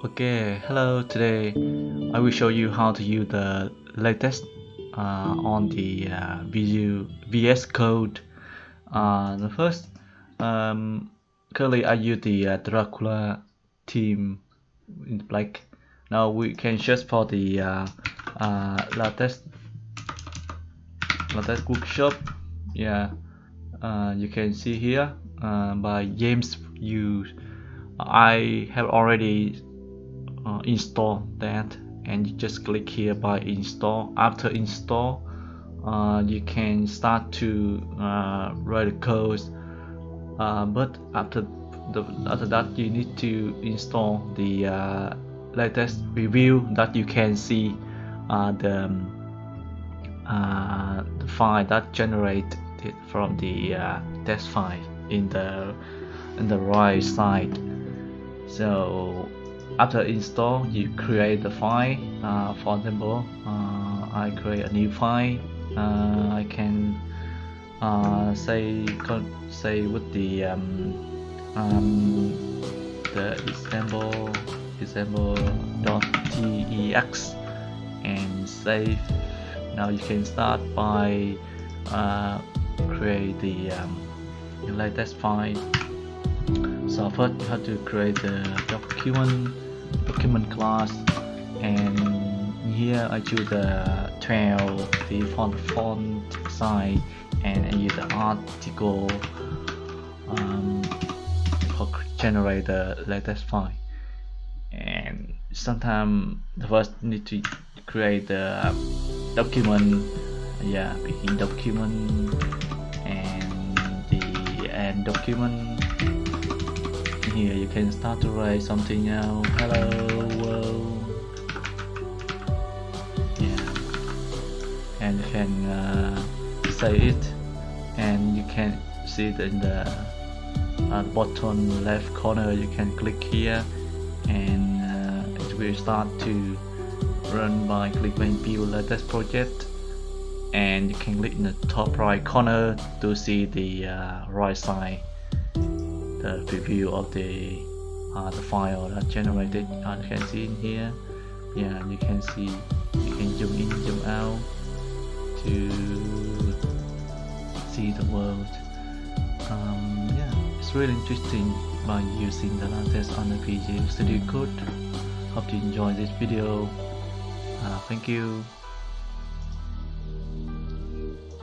Okay, hello. Today I will show you how to use the Latex on the VS Code. The first, currently I use the Dracula theme in black. Now we can search for the Latex workshop. Yeah, you can see here by James Use. I have already install that, and you just click here by install. After install, you can start to write the code, but after that you need to install the latest review that you can see the file that generated from the test file in the right side. So after install, you create the file. For example, I create a new file. I can say with the example.tex and save. Now you can start by create the latest file. So first you have to create the document class, and here I choose the 12 default font size, and I use the article for generate the latest file. And sometimes the first need to create the document, begin document, and the end document. Here you can start to write something now. Hello world. And you can say it, and you can see it in the bottom left corner. You can click here, and it will start to run by clicking build latest project, and you can click in the top right corner to see the right side, the preview of the file that generated. You can see in here. You can see, you can zoom in, zoom out to see the world. It's really interesting by using the Latex on the VSCode. Hope you enjoy this video. Thank you.